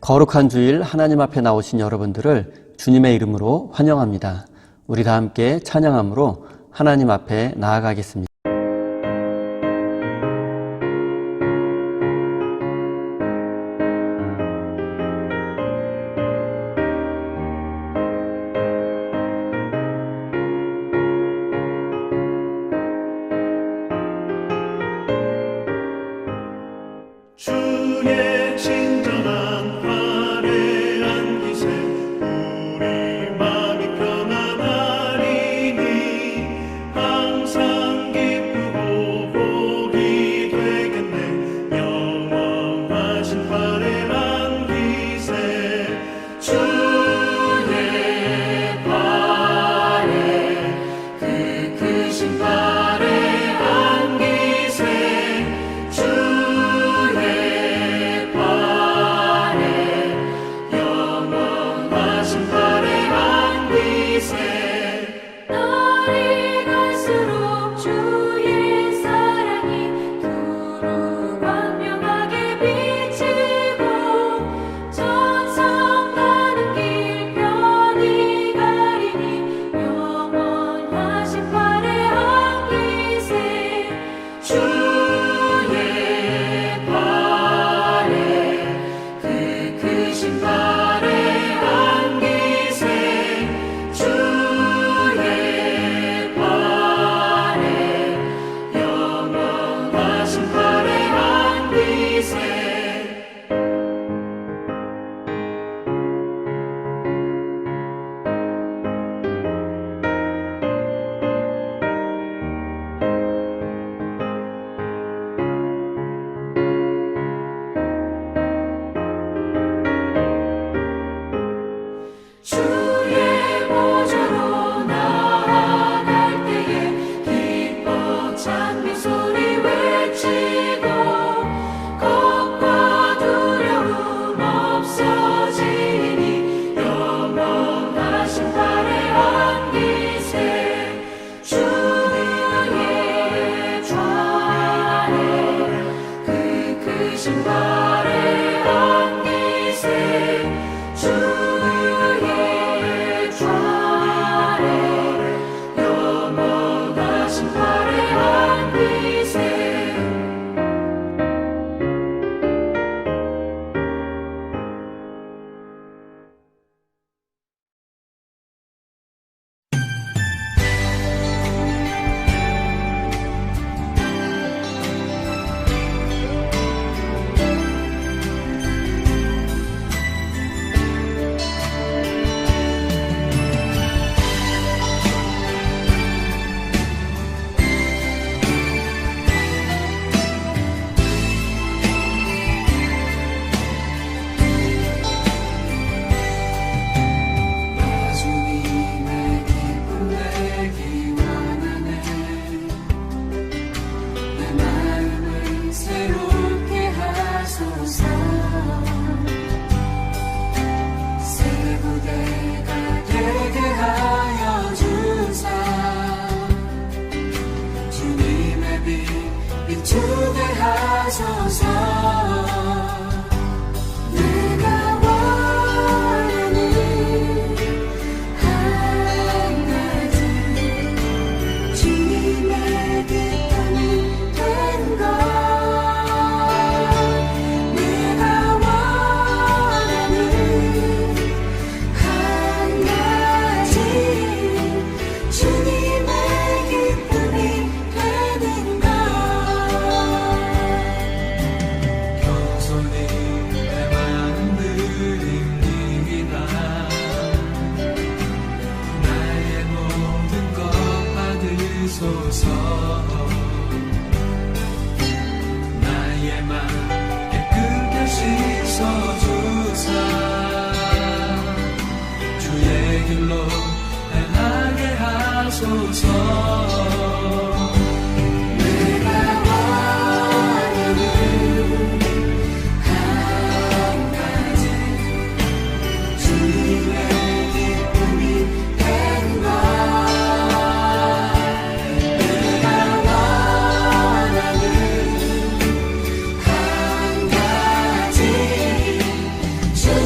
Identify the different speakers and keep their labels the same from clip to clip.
Speaker 1: 거룩한 주일 하나님 앞에 나오신 여러분들을 주님의 이름으로 환영합니다. 우리 다 함께 찬양함으로 하나님 앞에 나아가겠습니다.
Speaker 2: 주의 친절한 활에 안기세 우리 마음이 편안하리니 항상 기쁘고 복이 되겠네. 영원하신 팔에 안기세 주의 팔에 그 크신 팔에 안기세
Speaker 3: 날이 갈수록 주의 사랑이 두루 광명하게 비치고 천성 가는 길 편히 가리니 영원하신 팔에 안기세 주의 팔에 그 크신 팔에 안기세 주의 팔에 영원하신 팔에 안기세 주의 보좌로 나아갈 때에 기뻐 찬미 소리 외치고 겁과 두려움 없어지니 영원하신 팔에 안기세 주의 좌에 그 크신 팔에 안기세 주의 좌에 영원하신 팔에 안기세
Speaker 4: 주님의 기쁨 내기 원하네. 내 마음을 새롭게 하소서. 새 부대가 되게 하여 주사. 주님의 빛 비추게 하소서. 내가 원하는 한 가지 주님의 기쁨이 된 것. 내가 원하는 한 가지 주님의 기쁨이 되는 것.
Speaker 2: 겸손히 내 마음 드립니다. 나의 모든 것 받으소서. 나의 맘 깨끗게 씻어주사. 주의 길로 행하게 하소서.
Speaker 4: 내가 원하는 한 가지 주님의 기쁨이 된 것. 내가 원하는 한 가지 주님의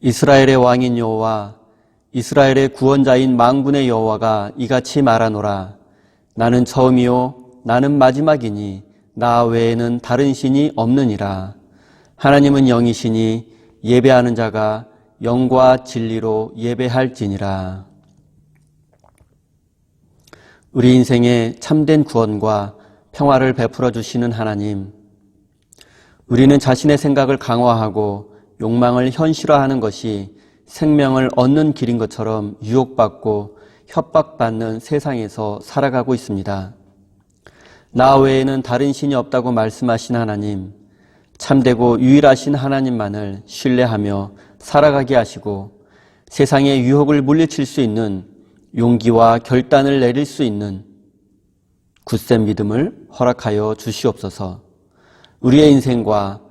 Speaker 1: 이스라엘의 왕인 여호와 이스라엘의 구원자인 만군의 여호와가 이같이 말하노라. 나는 처음이요 나는 마지막이니 나 외에는 다른 신이 없느니라. 하나님은 영이시니 예배하는 자가 영과 진리로 예배할지니라. 우리 인생에 참된 구원과 평화를 베풀어 주시는 하나님, 우리는 자신의 생각을 강화하고 욕망을 현실화하는 것이 생명을 얻는 길인 것처럼 유혹받고 협박받는 세상에서 살아가고 있습니다. 나 외에는 다른 신이 없다고 말씀하신 하나님, 참되고 유일하신 하나님만을 신뢰하며 살아가게 하시고 세상의 유혹을 물리칠 수 있는 용기와 결단을 내릴 수 있는 굳센 믿음을 허락하여 주시옵소서. 우리의 인생과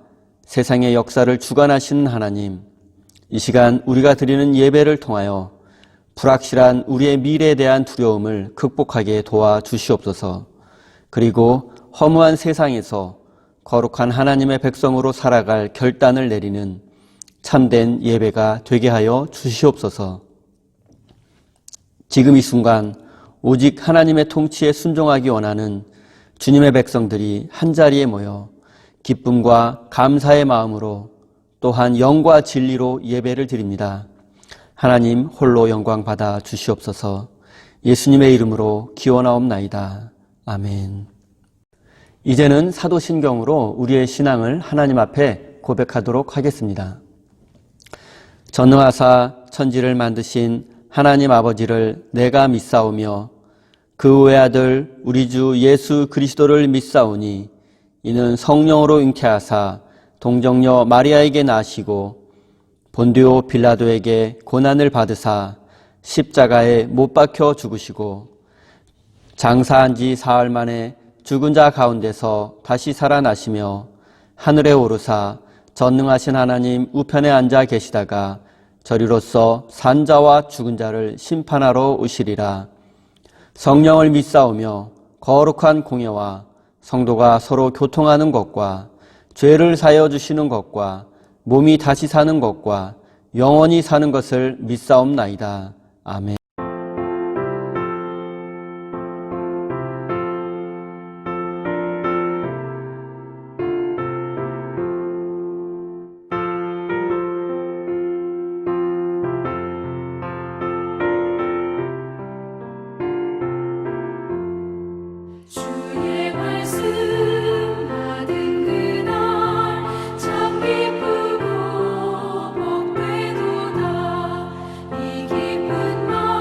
Speaker 1: 세상의 역사를 주관하시는 하나님, 이 시간 우리가 드리는 예배를 통하여 불확실한 우리의 미래에 대한 두려움을 극복하게 도와주시옵소서. 그리고 허무한 세상에서 거룩한 하나님의 백성으로 살아갈 결단을 내리는 참된 예배가 되게 하여 주시옵소서. 지금 이 순간 오직 하나님의 통치에 순종하기 원하는 주님의 백성들이 한자리에 모여 기쁨과 감사의 마음으로 또한 영과 진리로 예배를 드립니다. 하나님 홀로 영광 받아 주시옵소서. 예수님의 이름으로 기원하옵나이다. 아멘. 이제는 사도신경으로 우리의 신앙을 하나님 앞에 고백하도록 하겠습니다. 전능하사 천지를 만드신 하나님 아버지를 내가 믿사오며 그 외아들 우리 주 예수 그리스도를 믿사오니 이는 성령으로 잉태하사 동정녀 마리아에게 나시고 본디오 빌라도에게 고난을 받으사 십자가에 못 박혀 죽으시고 장사한 지 사흘 만에 죽은 자 가운데서 다시 살아나시며 하늘에 오르사 전능하신 하나님 우편에 앉아 계시다가 저리로서 산 자와 죽은 자를 심판하러 오시리라. 성령을 믿사오며 거룩한 공예와 성도가 서로 교통하는 것과 죄를 사여 주시는 것과 몸이 다시 사는 것과 영원히 사는 것을 믿사옵나이다. 아멘.
Speaker 3: 주의 말씀 받은 그날 참 기쁘고 복되도다. 이 기쁜 마음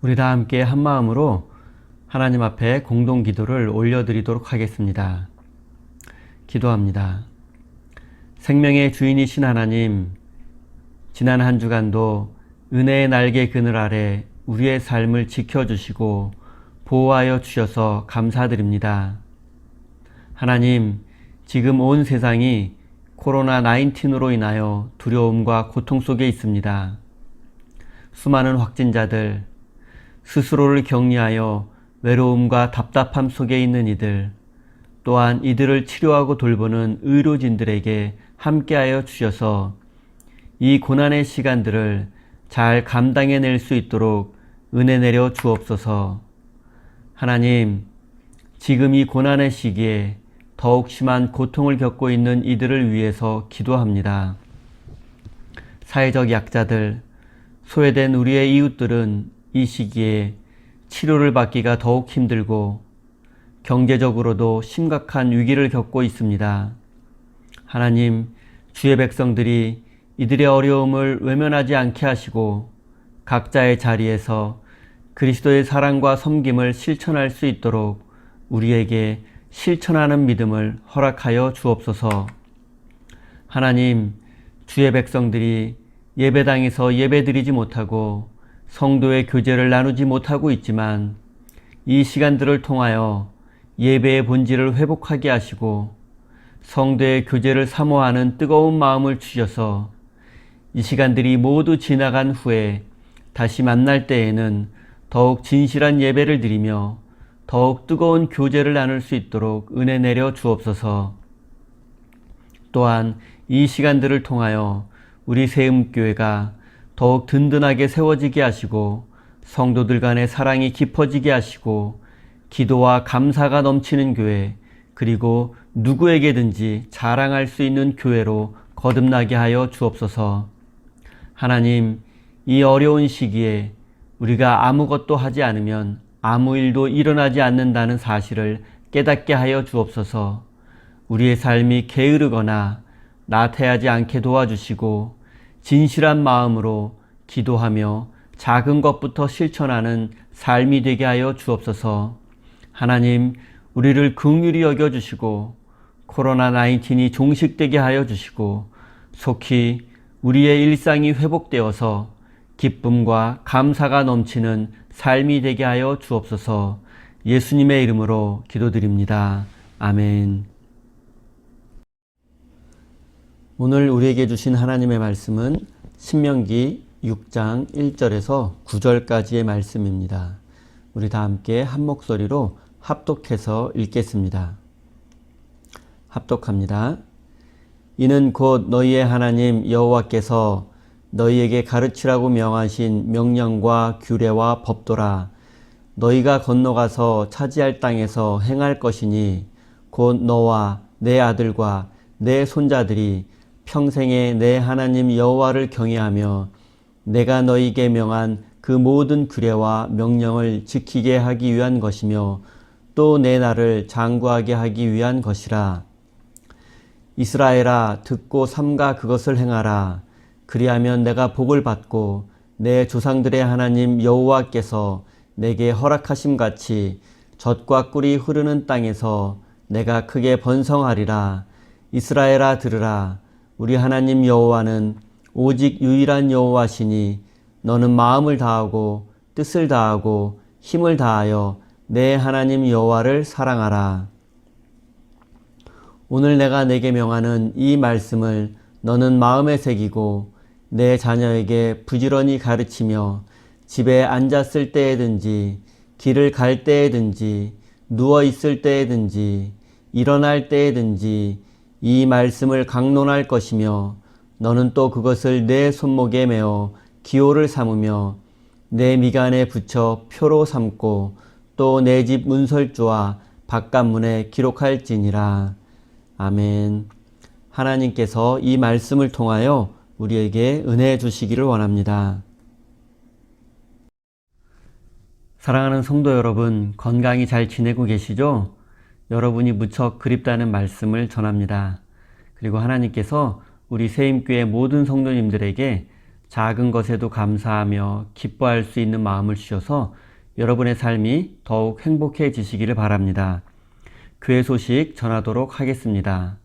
Speaker 1: 우리 다 함께 한 마음으로 하나님 앞에 공동 기도를 올려드리도록 하겠습니다. 기도합니다. 생명의 주인이신 하나님, 지난 한 주간도 은혜의 날개 그늘 아래 우리의 삶을 지켜주시고 보호하여 주셔서 감사드립니다. 하나님, 지금 온 세상이 코로나19으로 인하여 두려움과 고통 속에 있습니다. 수많은 확진자들, 스스로를 격리하여 외로움과 답답함 속에 있는 이들, 또한 이들을 치료하고 돌보는 의료진들에게 함께하여 주셔서 이 고난의 시간들을 잘 감당해낼 수 있도록 은혜 내려 주옵소서. 하나님, 지금 이 고난의 시기에 더욱 심한 고통을 겪고 있는 이들을 위해서 기도합니다. 사회적 약자들, 소외된 우리의 이웃들은 이 시기에 치료를 받기가 더욱 힘들고 경제적으로도 심각한 위기를 겪고 있습니다. 하나님, 주의 백성들이 이들의 어려움을 외면하지 않게 하시고 각자의 자리에서 그리스도의 사랑과 섬김을 실천할 수 있도록 우리에게 실천하는 믿음을 허락하여 주옵소서. 하나님, 주의 백성들이 예배당에서 예배드리지 못하고 성도의 교제를 나누지 못하고 있지만 이 시간들을 통하여 예배의 본질을 회복하게 하시고 성도의 교제를 사모하는 뜨거운 마음을 주셔서 이 시간들이 모두 지나간 후에 다시 만날 때에는 더욱 진실한 예배를 드리며 더욱 뜨거운 교제를 나눌 수 있도록 은혜 내려 주옵소서. 또한 이 시간들을 통하여 우리 세음교회가 더욱 든든하게 세워지게 하시고 성도들 간의 사랑이 깊어지게 하시고 기도와 감사가 넘치는 교회, 그리고 누구에게든지 자랑할 수 있는 교회로 거듭나게 하여 주옵소서. 하나님, 이 어려운 시기에 우리가 아무것도 하지 않으면 아무 일도 일어나지 않는다는 사실을 깨닫게 하여 주옵소서. 우리의 삶이 게으르거나 나태하지 않게 도와주시고 진실한 마음으로 기도하며 작은 것부터 실천하는 삶이 되게 하여 주옵소서. 하나님, 우리를 긍휼히 여겨주시고 코로나19이 종식되게 하여 주시고 속히 우리의 일상이 회복되어서 기쁨과 감사가 넘치는 삶이 되게 하여 주옵소서. 예수님의 이름으로 기도드립니다. 아멘. 오늘 우리에게 주신 하나님의 말씀은 신명기 6장 1절에서 9절까지의 말씀입니다. 우리 다 함께 한 목소리로 합독해서 읽겠습니다. 합독합니다. 이는 곧 너희의 하나님 여호와께서 너희에게 가르치라고 명하신 명령과 규례와 법도라. 너희가 건너가서 차지할 땅에서 행할 것이니 곧 너와 내 아들과 내 손자들이 평생에 내 하나님 여호와를 경외하며 내가 너희에게 명한 그 모든 규례와 명령을 지키게 하기 위한 것이며 또 내 나를 장구하게 하기 위한 것이라. 이스라엘아, 듣고 삼가 그것을 행하라. 그리하면 내가 복을 받고 내 조상들의 하나님 여호와께서 내게 허락하심 같이 젖과 꿀이 흐르는 땅에서 내가 크게 번성하리라. 이스라엘아, 들으라. 우리 하나님 여호와는 오직 유일한 여호와시니 너는 마음을 다하고 뜻을 다하고 힘을 다하여 내 하나님 여호와를 사랑하라. 오늘 내가 내게 명하는 이 말씀을 너는 마음에 새기고 내 자녀에게 부지런히 가르치며 집에 앉았을 때에든지 길을 갈 때에든지 누워 있을 때에든지 일어날 때에든지 이 말씀을 강론할 것이며 너는 또 그것을 내 손목에 메어 기호를 삼으며 내 미간에 붙여 표로 삼고 또 내 집 문설주와 바깥문에 기록할지니라. 아멘. 하나님께서 이 말씀을 통하여 우리에게 은혜 주시기를 원합니다. 사랑하는 성도 여러분, 건강히 잘 지내고 계시죠? 여러분이 무척 그립다는 말씀을 전합니다. 그리고 하나님께서 우리 세임교회 모든 성도님들에게 작은 것에도 감사하며 기뻐할 수 있는 마음을 주셔서 여러분의 삶이 더욱 행복해지시기를 바랍니다. 교회 소식 전하도록 하겠습니다.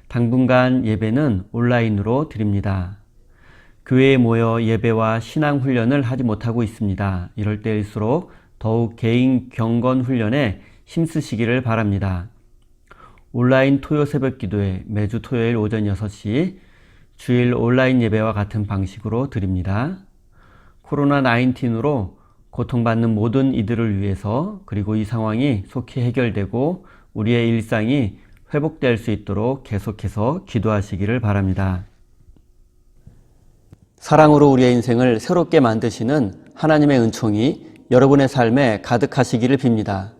Speaker 1: 당분간 예배는 온라인으로 드립니다. 교회에 모여 예배와 신앙 훈련을 하지 못하고 있습니다. 이럴 때일수록 더욱 개인 경건 훈련에 힘쓰시기를 바랍니다. 온라인 토요 새벽 기도회 매주 토요일 오전 6시 주일 온라인 예배와 같은 방식으로 드립니다. 코로나19로 고통받는 모든 이들을 위해서 그리고 이 상황이 속히 해결되고 우리의 일상이 회복될 수 있도록 계속해서 기도하시기를 바랍니다. 사랑으로 우리의 인생을 새롭게 만드시는 하나님의 은총이 여러분의 삶에 가득하시기를 빕니다.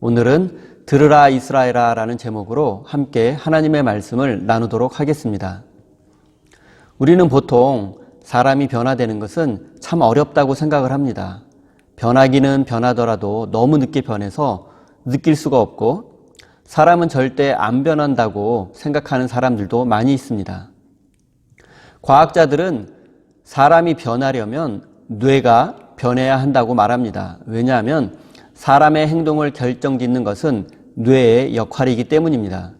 Speaker 1: 오늘은 들으라 이스라엘아 라는 제목으로 함께 하나님의 말씀을 나누도록 하겠습니다. 우리는 보통 사람이 변화되는 것은 참 어렵다고 생각을 합니다. 변하기는 변하더라도 너무 늦게 변해서 느낄 수가 없고 사람은 절대 안 변한다고 생각하는 사람들도 많이 있습니다. 과학자들은 사람이 변하려면 뇌가 변해야 한다고 말합니다. 왜냐하면 사람의 행동을 결정짓는 것은 뇌의 역할이기 때문입니다.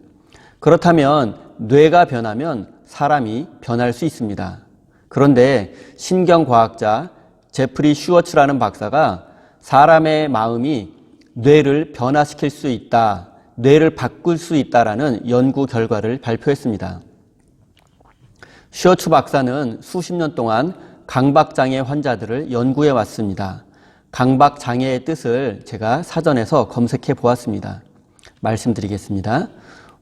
Speaker 1: 그렇다면 뇌가 변하면 사람이 변할 수 있습니다. 그런데 신경과학자 제프리 슈워츠라는 박사가 사람의 마음이 뇌를 변화시킬 수 있다, 뇌를 바꿀 수 있다라는 연구 결과를 발표했습니다. 슈워츠 박사는 수십 년 동안 강박장애 환자들을 연구해 왔습니다. 강박장애의 뜻을 제가 사전에서 검색해 보았습니다. 말씀드리겠습니다.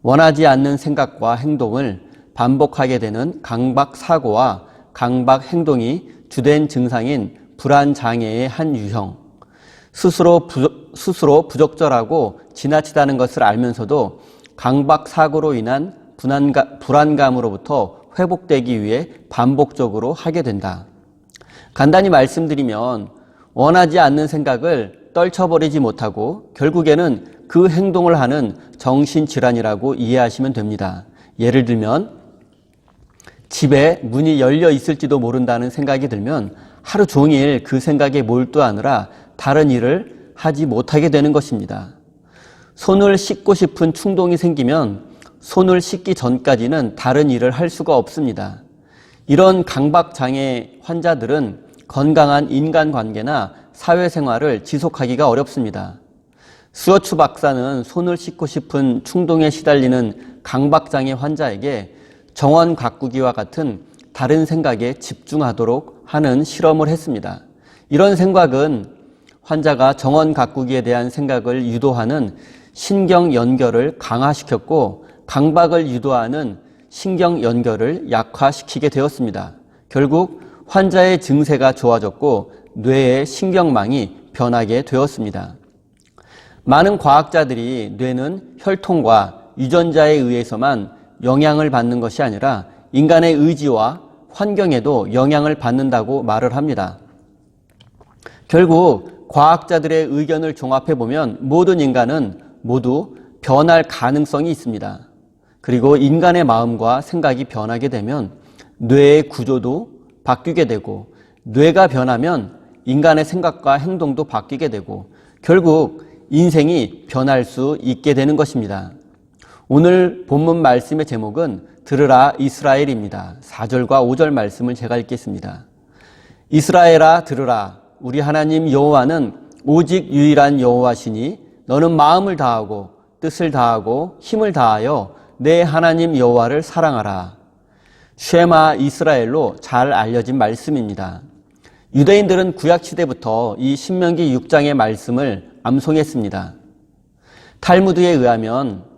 Speaker 1: 원하지 않는 생각과 행동을 반복하게 되는 강박사고와 강박행동이 주된 증상인 불안장애의 한 유형. 스스로 부적절하고 지나치다는 것을 알면서도 강박사고로 인한 불안감으로부터 회복되기 위해 반복적으로 하게 된다. 간단히 말씀드리면 원하지 않는 생각을 떨쳐버리지 못하고 결국에는 그 행동을 하는 정신질환이라고 이해하시면 됩니다. 예를 들면 집에 문이 열려 있을지도 모른다는 생각이 들면 하루 종일 그 생각에 몰두하느라 다른 일을 하지 못하게 되는 것입니다. 손을 씻고 싶은 충동이 생기면 손을 씻기 전까지는 다른 일을 할 수가 없습니다. 이런 강박장애 환자들은 건강한 인간관계나 사회생활을 지속하기가 어렵습니다. 슈워츠 박사는 손을 씻고 싶은 충동에 시달리는 강박장애 환자에게 정원 가꾸기와 같은 다른 생각에 집중하도록 하는 실험을 했습니다. 이런 생각은 환자가 정원 가꾸기에 대한 생각을 유도하는 신경 연결을 강화시켰고 강박을 유도하는 신경 연결을 약화시키게 되었습니다. 결국 환자의 증세가 좋아졌고 뇌의 신경망이 변하게 되었습니다. 많은 과학자들이 뇌는 혈통과 유전자에 의해서만 영향을 받는 것이 아니라 인간의 의지와 환경에도 영향을 받는다고 말을 합니다. 결국 과학자들의 의견을 종합해보면 모든 인간은 모두 변할 가능성이 있습니다. 그리고 인간의 마음과 생각이 변하게 되면 뇌의 구조도 바뀌게 되고 뇌가 변하면 인간의 생각과 행동도 바뀌게 되고 결국 인생이 변할 수 있게 되는 것입니다. 오늘 본문 말씀의 제목은 들으라 이스라엘입니다. 4절과 5절 말씀을 제가 읽겠습니다. 이스라엘아 들으라 우리 하나님 여호와는 오직 유일한 여호와시니 너는 마음을 다하고 뜻을 다하고 힘을 다하여 내 하나님 여호와를 사랑하라. 쉐마 이스라엘로 잘 알려진 말씀입니다. 유대인들은 구약시대부터 이 신명기 6장의 말씀을 암송했습니다. 탈무드에 의하면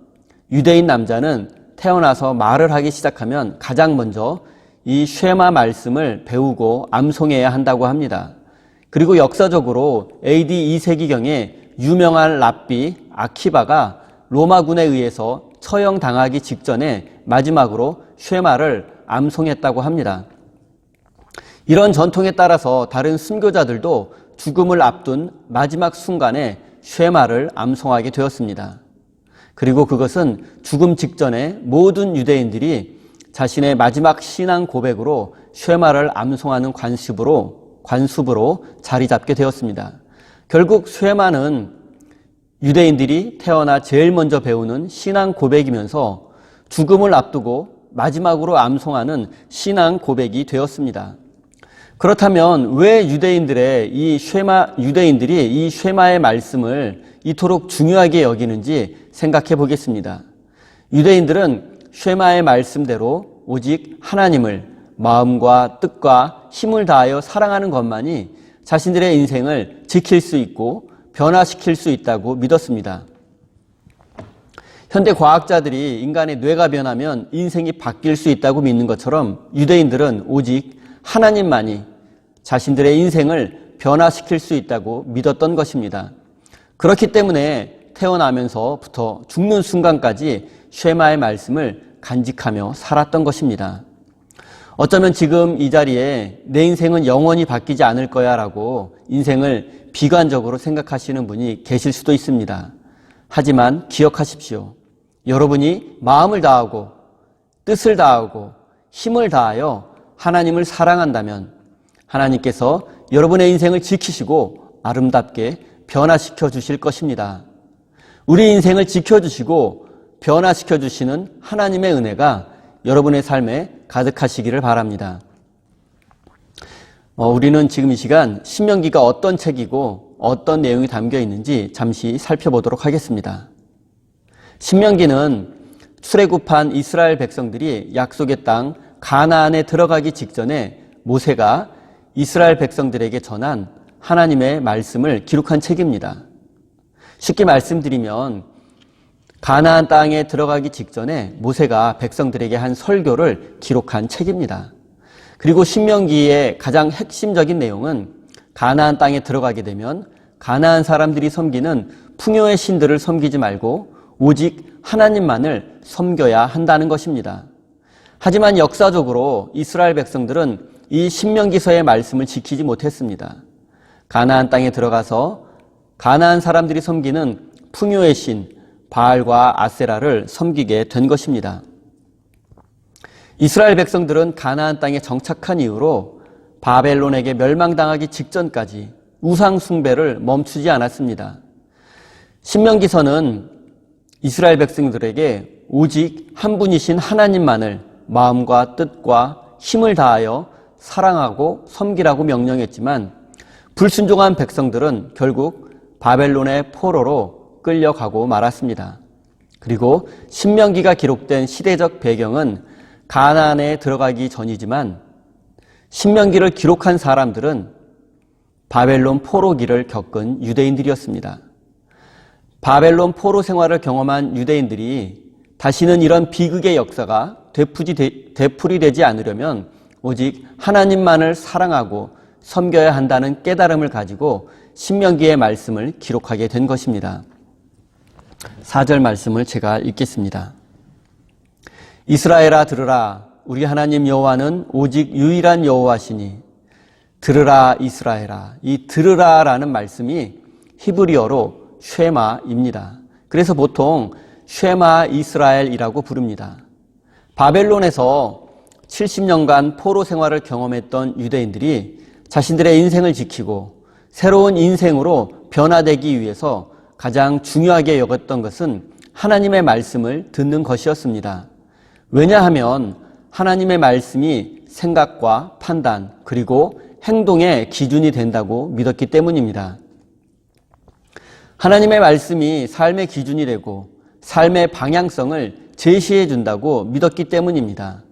Speaker 1: 유대인 남자는 태어나서 말을 하기 시작하면 가장 먼저 이 쉐마 말씀을 배우고 암송해야 한다고 합니다. 그리고 역사적으로 AD 2세기경에 유명한 랍비 아키바가 로마군에 의해서 처형당하기 직전에 마지막으로 쉐마를 암송했다고 합니다. 이런 전통에 따라서 다른 순교자들도 죽음을 앞둔 마지막 순간에 쉐마를 암송하게 되었습니다. 그리고 그것은 죽음 직전에 모든 유대인들이 자신의 마지막 신앙 고백으로 쉐마를 암송하는 관습으로 자리 잡게 되었습니다. 결국 쉐마는 유대인들이 태어나 제일 먼저 배우는 신앙 고백이면서 죽음을 앞두고 마지막으로 암송하는 신앙 고백이 되었습니다. 그렇다면 왜 유대인들이 이 쉐마의 말씀을 이토록 중요하게 여기는지 생각해 보겠습니다. 유대인들은 쉐마의 말씀대로 오직 하나님을 마음과 뜻과 힘을 다하여 사랑하는 것만이 자신들의 인생을 지킬 수 있고 변화시킬 수 있다고 믿었습니다. 현대 과학자들이 인간의 뇌가 변하면 인생이 바뀔 수 있다고 믿는 것처럼 유대인들은 오직 하나님만이 자신들의 인생을 변화시킬 수 있다고 믿었던 것입니다. 그렇기 때문에 태어나면서부터 죽는 순간까지 쉐마의 말씀을 간직하며 살았던 것입니다. 어쩌면 지금 이 자리에 내 인생은 영원히 바뀌지 않을 거야 라고 인생을 비관적으로 생각하시는 분이 계실 수도 있습니다. 하지만 기억하십시오. 여러분이 마음을 다하고 뜻을 다하고 힘을 다하여 하나님을 사랑한다면 하나님께서 여러분의 인생을 지키시고 아름답게 변화시켜 주실 것입니다. 우리 인생을 지켜주시고 변화시켜 주시는 하나님의 은혜가 여러분의 삶에 가득하시기를 바랍니다. 우리는 지금 이 시간 신명기가 어떤 책이고 어떤 내용이 담겨 있는지 잠시 살펴보도록 하겠습니다. 신명기는 출애굽한 이스라엘 백성들이 약속의 땅 가나안에 들어가기 직전에 모세가 이스라엘 백성들에게 전한 하나님의 말씀을 기록한 책입니다. 쉽게 말씀드리면 가나안 땅에 들어가기 직전에 모세가 백성들에게 한 설교를 기록한 책입니다. 그리고 신명기의 가장 핵심적인 내용은 가나안 땅에 들어가게 되면 가나안 사람들이 섬기는 풍요의 신들을 섬기지 말고 오직 하나님만을 섬겨야 한다는 것입니다. 하지만 역사적으로 이스라엘 백성들은 이 신명기서의 말씀을 지키지 못했습니다. 가나안 땅에 들어가서 가나안 사람들이 섬기는 풍요의 신 바알과 아세라를 섬기게 된 것입니다. 이스라엘 백성들은 가나안 땅에 정착한 이후로 바벨론에게 멸망당하기 직전까지 우상 숭배를 멈추지 않았습니다. 신명기서는 이스라엘 백성들에게 오직 한 분이신 하나님만을 마음과 뜻과 힘을 다하여 사랑하고 섬기라고 명령했지만 불순종한 백성들은 결국 바벨론의 포로로 끌려가고 말았습니다. 그리고 신명기가 기록된 시대적 배경은 가나안에 들어가기 전이지만 신명기를 기록한 사람들은 바벨론 포로기를 겪은 유대인들이었습니다. 바벨론 포로 생활을 경험한 유대인들이 다시는 이런 비극의 역사가 되풀이되지 않으려면 오직 하나님만을 사랑하고 섬겨야 한다는 깨달음을 가지고 신명기의 말씀을 기록하게 된 것입니다. 4절 말씀을 제가 읽겠습니다. 이스라엘아 들으라, 우리 하나님 여호와는 오직 유일한 여호와시니 들으라 이스라엘아. 이 들으라라는 말씀이 히브리어로 쉐마입니다. 그래서 보통 쉐마 이스라엘이라고 부릅니다. 바벨론에서 70년간 포로 생활을 경험했던 유대인들이 자신들의 인생을 지키고 새로운 인생으로 변화되기 위해서 가장 중요하게 여겼던 것은 하나님의 말씀을 듣는 것이었습니다. 왜냐하면 하나님의 말씀이 생각과 판단 그리고 행동의 기준이 된다고 믿었기 때문입니다. 하나님의 말씀이 삶의 기준이 되고 삶의 방향성을 제시해 준다고 믿었기 때문입니다.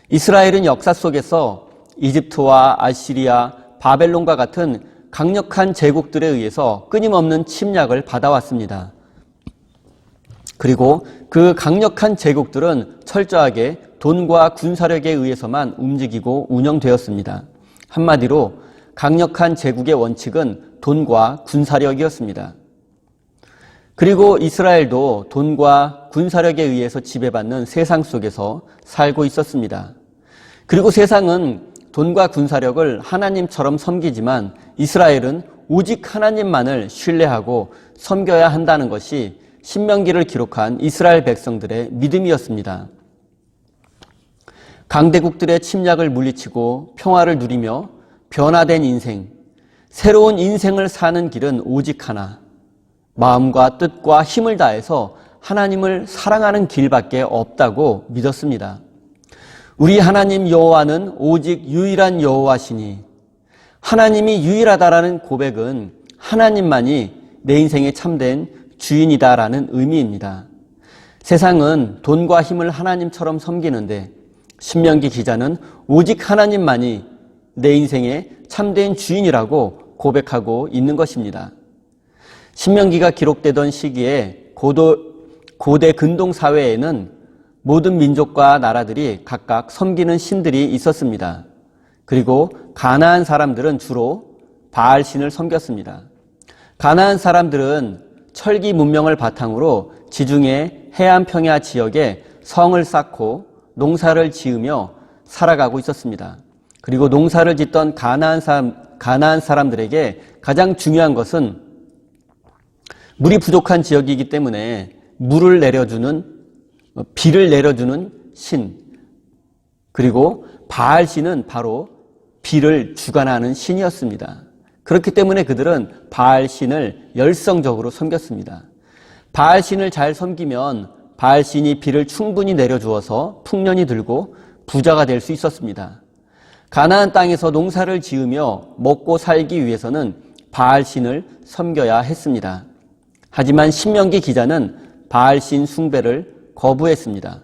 Speaker 1: 이스라엘은 역사 속에서 이집트와 아시리아, 바벨론과 같은 강력한 제국들에 의해서 끊임없는 침략을 받아왔습니다. 그리고 그 강력한 제국들은 철저하게 돈과 군사력에 의해서만 움직이고 운영되었습니다. 한마디로 강력한 제국의 원칙은 돈과 군사력이었습니다. 그리고 이스라엘도 돈과 군사력에 의해서 지배받는 세상 속에서 살고 있었습니다. 그리고 세상은 돈과 군사력을 하나님처럼 섬기지만 이스라엘은 오직 하나님만을 신뢰하고 섬겨야 한다는 것이 신명기를 기록한 이스라엘 백성들의 믿음이었습니다. 강대국들의 침략을 물리치고 평화를 누리며 변화된 인생, 새로운 인생을 사는 길은 오직 하나, 마음과 뜻과 힘을 다해서 하나님을 사랑하는 길밖에 없다고 믿었습니다. 우리 하나님 여호와는 오직 유일한 여호와시니, 하나님이 유일하다라는 고백은 하나님만이 내 인생의 참된 주인이다라는 의미입니다. 세상은 돈과 힘을 하나님처럼 섬기는데 신명기 기자는 오직 하나님만이 내 인생의 참된 주인이라고 고백하고 있는 것입니다. 신명기가 기록되던 시기에 고대 근동 사회에는 모든 민족과 나라들이 각각 섬기는 신들이 있었습니다. 그리고 가나안 사람들은 주로 바알 신을 섬겼습니다. 가나안 사람들은 철기 문명을 바탕으로 지중해 해안 평야 지역에 성을 쌓고 농사를 지으며 살아가고 있었습니다. 그리고 농사를 짓던 가나안 사람들에게 가장 중요한 것은 물이 부족한 지역이기 때문에 비를 내려주는 신, 그리고 바알 신은 바로 비를 주관하는 신이었습니다. 그렇기 때문에 그들은 바알 신을 열성적으로 섬겼습니다. 바알 신을 잘 섬기면 바알 신이 비를 충분히 내려주어서 풍년이 들고 부자가 될 수 있었습니다. 가나안 땅에서 농사를 지으며 먹고 살기 위해서는 바알 신을 섬겨야 했습니다. 하지만 신명기 기자는 바알 신 숭배를 거부했습니다.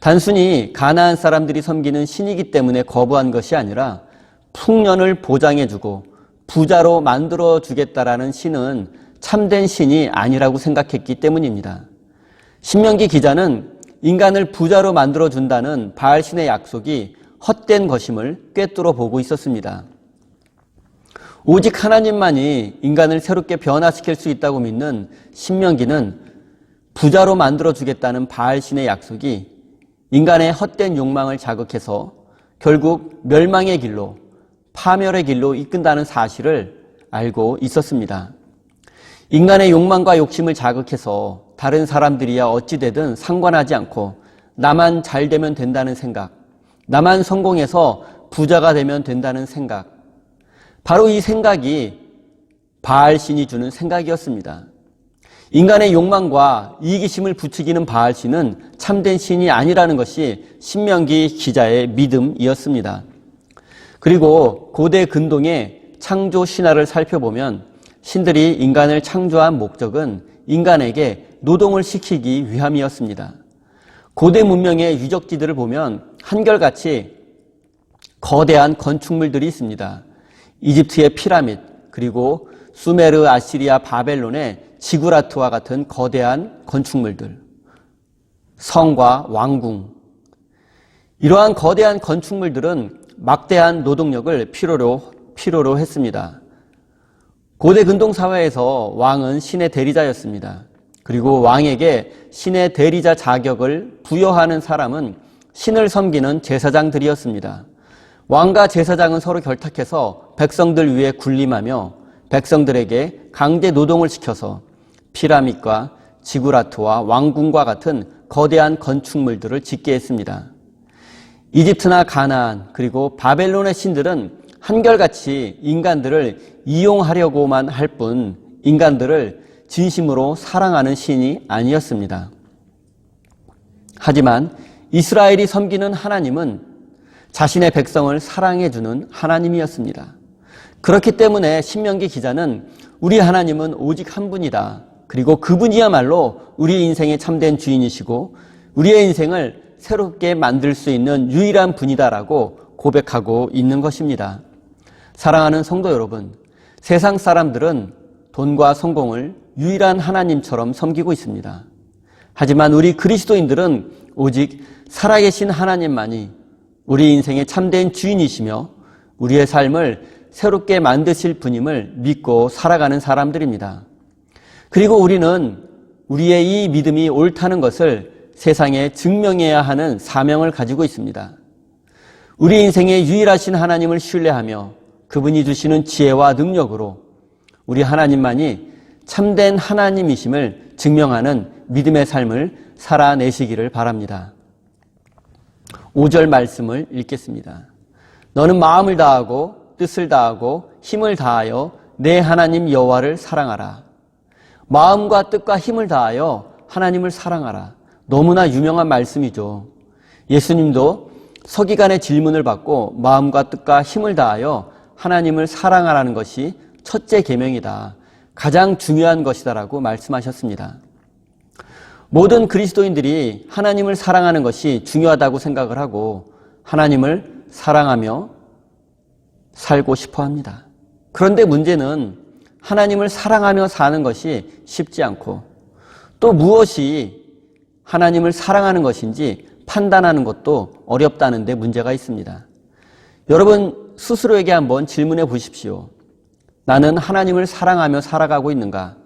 Speaker 1: 단순히 가나안 사람들이 섬기는 신이기 때문에 거부한 것이 아니라 풍년을 보장해주고 부자로 만들어주겠다라는 신은 참된 신이 아니라고 생각했기 때문입니다. 신명기 기자는 인간을 부자로 만들어준다는 바알 신의 약속이 헛된 것임을 꿰뚫어 보고 있었습니다. 오직 하나님만이 인간을 새롭게 변화시킬 수 있다고 믿는 신명기는 부자로 만들어주겠다는 바알 신의 약속이 인간의 헛된 욕망을 자극해서 결국 멸망의 길로, 파멸의 길로 이끈다는 사실을 알고 있었습니다. 인간의 욕망과 욕심을 자극해서 다른 사람들이야 어찌되든 상관하지 않고 나만 잘 되면 된다는 생각, 나만 성공해서 부자가 되면 된다는 생각, 바로 이 생각이 바알 신이 주는 생각이었습니다. 인간의 욕망과 이기심을 부추기는 바알 신은 참된 신이 아니라는 것이 신명기 기자의 믿음이었습니다. 그리고 고대 근동의 창조 신화를 살펴보면 신들이 인간을 창조한 목적은 인간에게 노동을 시키기 위함이었습니다. 고대 문명의 유적지들을 보면 한결같이 거대한 건축물들이 있습니다. 이집트의 피라미드, 그리고 수메르, 아시리아, 바벨론의 지구라트와 같은 거대한 건축물들, 성과 왕궁. 이러한 거대한 건축물들은 막대한 노동력을 필요로 했습니다. 고대 근동 사회에서 왕은 신의 대리자였습니다. 그리고 왕에게 신의 대리자 자격을 부여하는 사람은 신을 섬기는 제사장들이었습니다. 왕과 제사장은 서로 결탁해서 백성들 위에 군림하며 백성들에게 강제 노동을 시켜서 피라밋과 지구라트와 왕궁과 같은 거대한 건축물들을 짓게 했습니다. 이집트나 가나안 그리고 바벨론의 신들은 한결같이 인간들을 이용하려고만 할 뿐 인간들을 진심으로 사랑하는 신이 아니었습니다. 하지만 이스라엘이 섬기는 하나님은 자신의 백성을 사랑해주는 하나님이었습니다. 그렇기 때문에 신명기 기자는 우리 하나님은 오직 한 분이다. 그리고 그분이야말로 우리 인생의 참된 주인이시고 우리의 인생을 새롭게 만들 수 있는 유일한 분이다라고 고백하고 있는 것입니다. 사랑하는 성도 여러분, 세상 사람들은 돈과 성공을 유일한 하나님처럼 섬기고 있습니다. 하지만 우리 그리스도인들은 오직 살아계신 하나님만이 우리 인생의 참된 주인이시며 우리의 삶을 새롭게 만드실 분임을 믿고 살아가는 사람들입니다. 그리고 우리는 우리의 이 믿음이 옳다는 것을 세상에 증명해야 하는 사명을 가지고 있습니다. 우리 인생의 유일하신 하나님을 신뢰하며 그분이 주시는 지혜와 능력으로 우리 하나님만이 참된 하나님이심을 증명하는 믿음의 삶을 살아내시기를 바랍니다. 5절 말씀을 읽겠습니다. 너는 마음을 다하고 뜻을 다하고 힘을 다하여 내 하나님 여호와를 사랑하라. 마음과 뜻과 힘을 다하여 하나님을 사랑하라. 너무나 유명한 말씀이죠. 예수님도 서기관의 질문을 받고 마음과 뜻과 힘을 다하여 하나님을 사랑하라는 것이 첫째 계명이다. 가장 중요한 것이다라고 말씀하셨습니다. 모든 그리스도인들이 하나님을 사랑하는 것이 중요하다고 생각을 하고 하나님을 사랑하며 살고 싶어 합니다. 그런데 문제는 하나님을 사랑하며 사는 것이 쉽지 않고 또 무엇이 하나님을 사랑하는 것인지 판단하는 것도 어렵다는 데 문제가 있습니다. 여러분 스스로에게 한번 질문해 보십시오. 나는 하나님을 사랑하며 살아가고 있는가?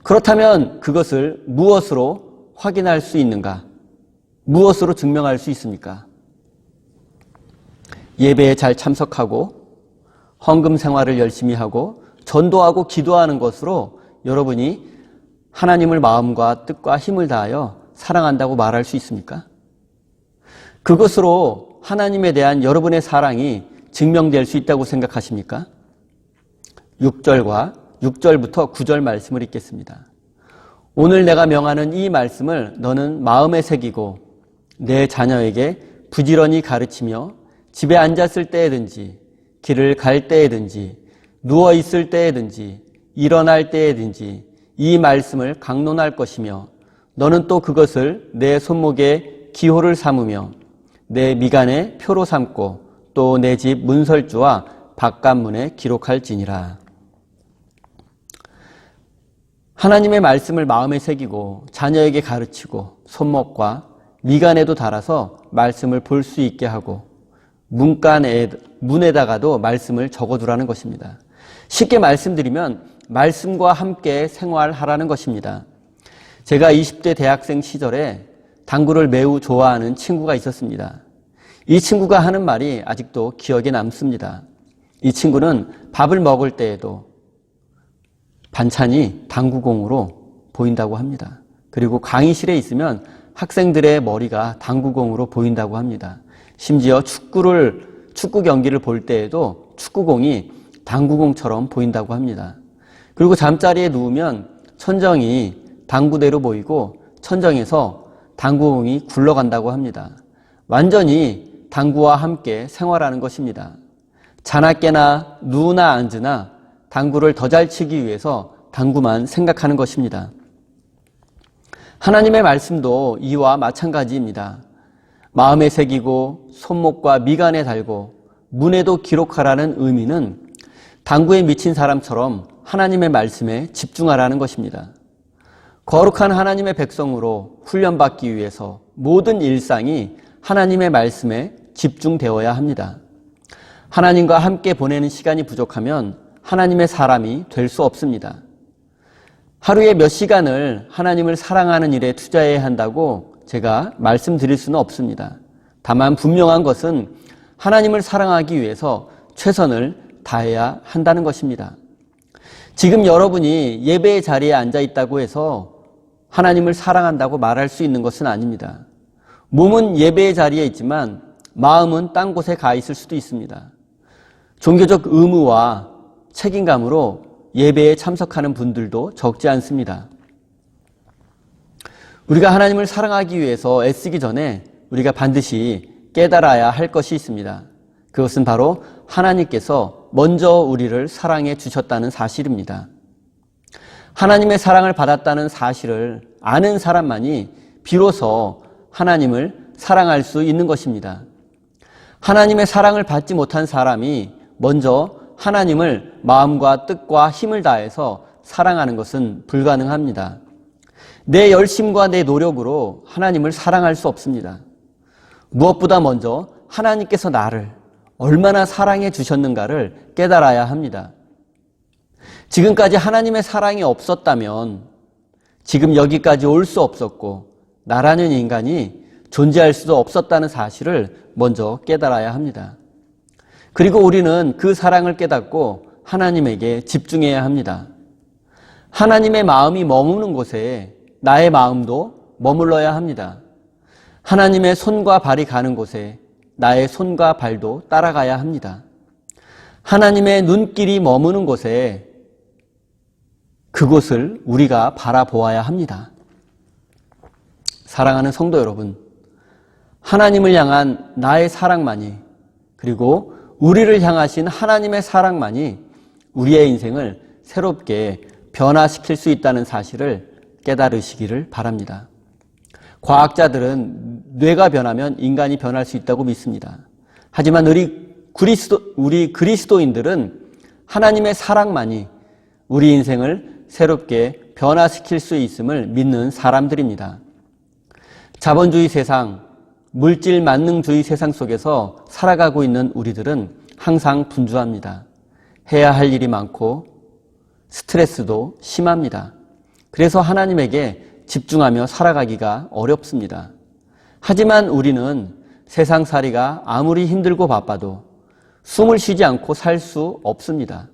Speaker 1: 그렇다면 그것을 무엇으로 확인할 수 있는가? 무엇으로 증명할 수 있습니까? 예배에 잘 참석하고 헌금 생활을 열심히 하고 전도하고 기도하는 것으로 여러분이 하나님을 마음과 뜻과 힘을 다하여 사랑한다고 말할 수 있습니까? 그것으로 하나님에 대한 여러분의 사랑이 증명될 수 있다고 생각하십니까? 6절부터 9절 말씀을 읽겠습니다. 오늘 내가 명하는 이 말씀을 너는 마음에 새기고 내 자녀에게 부지런히 가르치며 집에 앉았을 때에든지 길을 갈 때에든지 누워 있을 때에든지 일어날 때에든지 이 말씀을 강론할 것이며 너는 또 그것을 내 손목에 기호를 삼으며 내 미간에 표로 삼고 또 내 집 문설주와 바깥문에 기록할지니라. 하나님의 말씀을 마음에 새기고 자녀에게 가르치고 손목과 미간에도 달아서 말씀을 볼 수 있게 하고 문에다가도 말씀을 적어두라는 것입니다. 쉽게 말씀드리면 말씀과 함께 생활하라는 것입니다. 제가 20대 대학생 시절에 당구를 매우 좋아하는 친구가 있었습니다. 이 친구가 하는 말이 아직도 기억에 남습니다. 이 친구는 밥을 먹을 때에도 반찬이 당구공으로 보인다고 합니다. 그리고 강의실에 있으면 학생들의 머리가 당구공으로 보인다고 합니다. 심지어 축구 경기를 볼 때에도 축구공이 당구공처럼 보인다고 합니다. 그리고 잠자리에 누우면 천정이 당구대로 보이고 천정에서 당구공이 굴러간다고 합니다. 완전히 당구와 함께 생활하는 것입니다. 자나 깨나 누우나 앉으나 당구를 더 잘 치기 위해서 당구만 생각하는 것입니다. 하나님의 말씀도 이와 마찬가지입니다. 마음에 새기고 손목과 미간에 달고 문에도 기록하라는 의미는 당구에 미친 사람처럼 하나님의 말씀에 집중하라는 것입니다. 거룩한 하나님의 백성으로 훈련받기 위해서 모든 일상이 하나님의 말씀에 집중되어야 합니다. 하나님과 함께 보내는 시간이 부족하면 하나님의 사람이 될 수 없습니다. 하루에 몇 시간을 하나님을 사랑하는 일에 투자해야 한다고 제가 말씀드릴 수는 없습니다. 다만 분명한 것은 하나님을 사랑하기 위해서 최선을 다해야 한다는 것입니다. 지금 여러분이 예배의 자리에 앉아 있다고 해서 하나님을 사랑한다고 말할 수 있는 것은 아닙니다. 몸은 예배의 자리에 있지만 마음은 딴 곳에 가 있을 수도 있습니다. 종교적 의무와 책임감으로 예배에 참석하는 분들도 적지 않습니다. 우리가 하나님을 사랑하기 위해서 애쓰기 전에 우리가 반드시 깨달아야 할 것이 있습니다. 그것은 바로 하나님께서 먼저 우리를 사랑해 주셨다는 사실입니다. 하나님의 사랑을 받았다는 사실을 아는 사람만이 비로소 하나님을 사랑할 수 있는 것입니다. 하나님의 사랑을 받지 못한 사람이 먼저 하나님을 마음과 뜻과 힘을 다해서 사랑하는 것은 불가능합니다. 내 열심과 내 노력으로 하나님을 사랑할 수 없습니다. 무엇보다 먼저 하나님께서 나를 얼마나 사랑해 주셨는가를 깨달아야 합니다. 지금까지 하나님의 사랑이 없었다면 지금 여기까지 올 수 없었고 나라는 인간이 존재할 수도 없었다는 사실을 먼저 깨달아야 합니다. 그리고 우리는 그 사랑을 깨닫고 하나님에게 집중해야 합니다. 하나님의 마음이 머무는 곳에 나의 마음도 머물러야 합니다. 하나님의 손과 발이 가는 곳에 나의 손과 발도 따라가야 합니다. 하나님의 눈길이 머무는 곳에 그곳을 우리가 바라보아야 합니다. 사랑하는 성도 여러분, 하나님을 향한 나의 사랑만이, 그리고 우리를 향하신 하나님의 사랑만이 우리의 인생을 새롭게 변화시킬 수 있다는 사실을 깨달으시기를 바랍니다. 과학자들은 뇌가 변하면 인간이 변할 수 있다고 믿습니다. 하지만 우리 그리스도인들은 하나님의 사랑만이 우리 인생을 새롭게 변화시킬 수 있음을 믿는 사람들입니다. 자본주의 세상, 물질 만능주의 세상 속에서 살아가고 있는 우리들은 항상 분주합니다. 해야 할 일이 많고 스트레스도 심합니다. 그래서 하나님에게 집중하며 살아가기가 어렵습니다. 하지만 우리는 세상살이가 아무리 힘들고 바빠도 숨을 쉬지 않고 살 수 없습니다.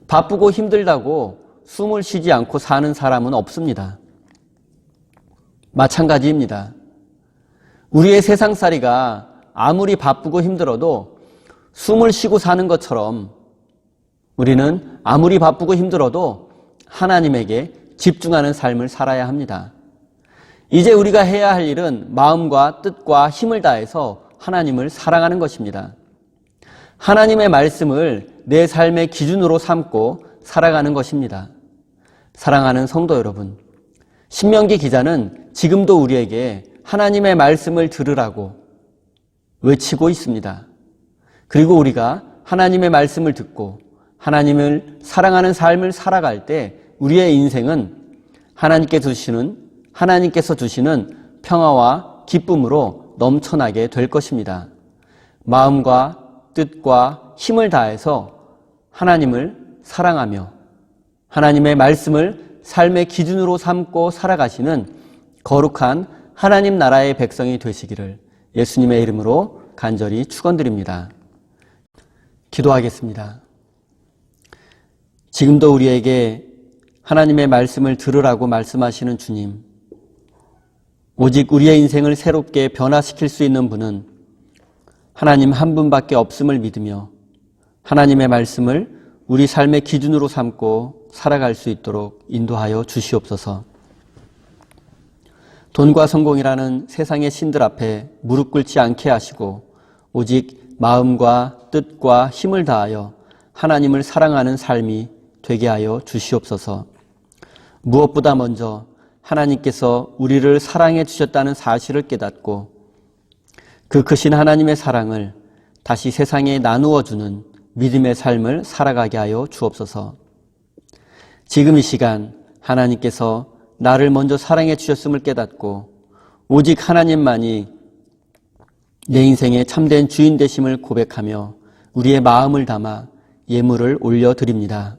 Speaker 1: 바쁘고 힘들다고 숨을 쉬지 않고 사는 사람은 없습니다. 마찬가지입니다. 우리의 세상살이가 아무리 바쁘고 힘들어도 숨을 쉬고 사는 것처럼 우리는 아무리 바쁘고 힘들어도 하나님에게 집중하는 삶을 살아야 합니다. 이제 우리가 해야 할 일은 마음과 뜻과 힘을 다해서 하나님을 사랑하는 것입니다. 하나님의 말씀을 내 삶의 기준으로 삼고 살아가는 것입니다. 사랑하는 성도 여러분, 신명기 기자는 지금도 우리에게 하나님의 말씀을 들으라고 외치고 있습니다. 그리고 우리가 하나님의 말씀을 듣고 하나님을 사랑하는 삶을 살아갈 때 우리의 인생은 하나님께서 주시는 평화와 기쁨으로 넘쳐나게 될 것입니다. 마음과 뜻과 힘을 다해서 하나님을 사랑하며 하나님의 말씀을 삶의 기준으로 삼고 살아가시는 거룩한 하나님 나라의 백성이 되시기를 예수님의 이름으로 간절히 축원드립니다. 기도하겠습니다. 지금도 우리에게 하나님의 말씀을 들으라고 말씀하시는 주님, 오직 우리의 인생을 새롭게 변화시킬 수 있는 분은 하나님 한 분밖에 없음을 믿으며 하나님의 말씀을 우리 삶의 기준으로 삼고 살아갈 수 있도록 인도하여 주시옵소서. 돈과 성공이라는 세상의 신들 앞에 무릎 꿇지 않게 하시고 오직 마음과 뜻과 힘을 다하여 하나님을 사랑하는 삶이 되게 하여 주시옵소서. 무엇보다 먼저 하나님께서 우리를 사랑해 주셨다는 사실을 깨닫고 그 크신 하나님의 사랑을 다시 세상에 나누어 주는 믿음의 삶을 살아가게 하여 주옵소서. 지금 이 시간 하나님께서 나를 먼저 사랑해 주셨음을 깨닫고 오직 하나님만이 내 인생의 참된 주인 되심을 고백하며 우리의 마음을 담아 예물을 올려드립니다.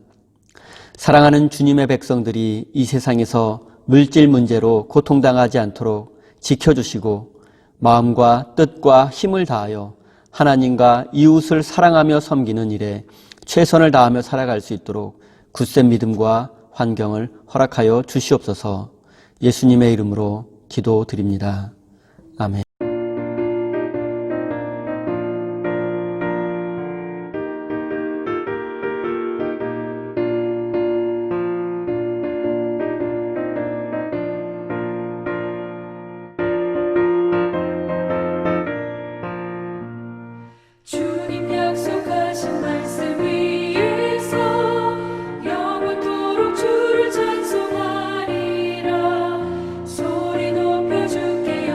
Speaker 1: 사랑하는 주님의 백성들이 이 세상에서 물질 문제로 고통당하지 않도록 지켜주시고 마음과 뜻과 힘을 다하여 하나님과 이웃을 사랑하며 섬기는 일에 최선을 다하며 살아갈 수 있도록 굳센 믿음과 환경을 허락하여 주시옵소서. 예수님의 이름으로 기도드립니다. 아멘.
Speaker 3: 주님 약속하신 말씀 위에서 영원토록 주를 찬송하리라. 소리 높여 주께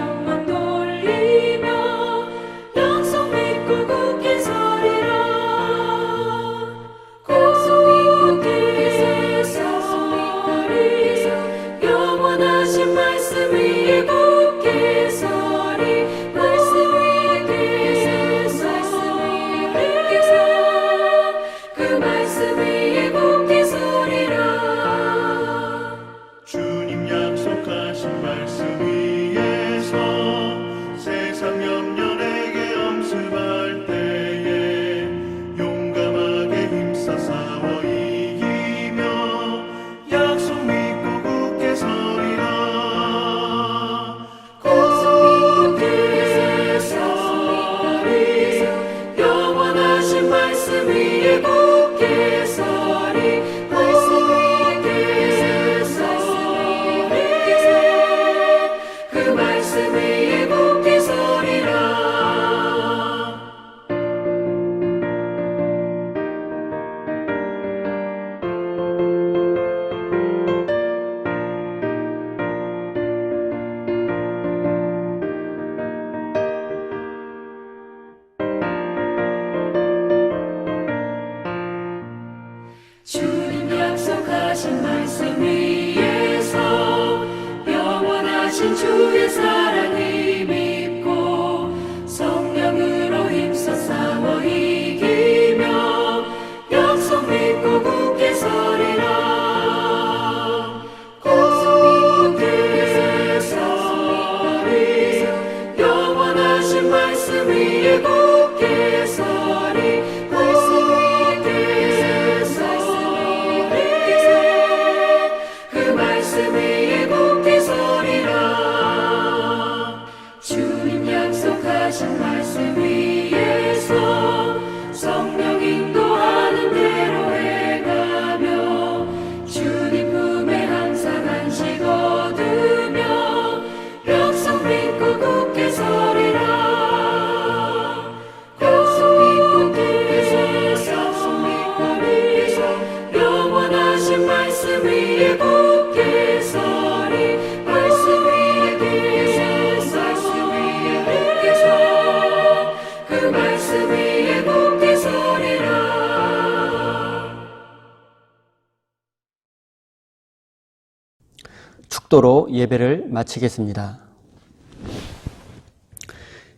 Speaker 1: 기도로 예배를 마치겠습니다.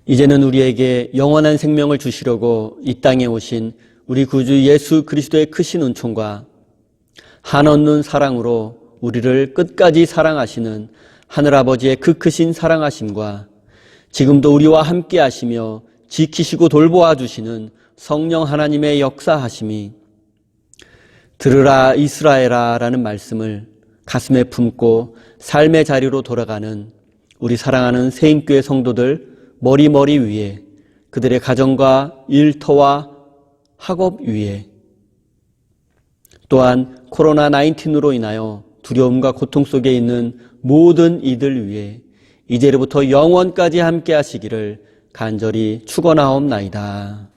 Speaker 1: 이제는 우리에게 영원한 생명을 주시려고 이 땅에 오신 우리 구주 예수 그리스도의 크신 은총과 한없는 사랑으로 우리를 끝까지 사랑하시는 하늘아버지의 그 크신 사랑하심과 지금도 우리와 함께 하시며 지키시고 돌보아 주시는 성령 하나님의 역사하심이 들으라 이스라엘아 라는 말씀을 가슴에 품고 삶의 자리로 돌아가는 우리 사랑하는 새임교회 성도들 머리 위에, 그들의 가정과 일터와 학업 위에, 또한 코로나19로 인하여 두려움과 고통 속에 있는 모든 이들 위에 이제로부터 영원까지 함께 하시기를 간절히 축원하옵나이다.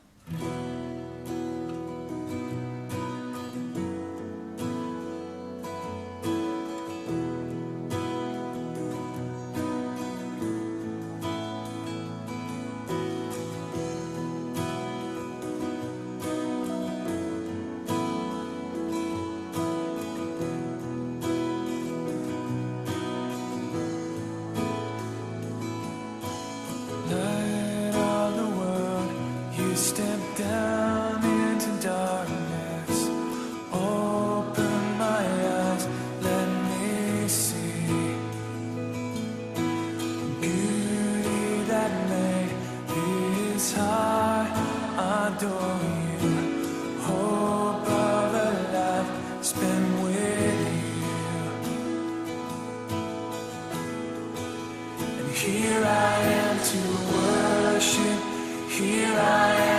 Speaker 2: Light of the world, you step down into darkness. Open my eyes, let me see beauty that made his heart adore you. Hope of a life spent with you. And here I am to worship, here I am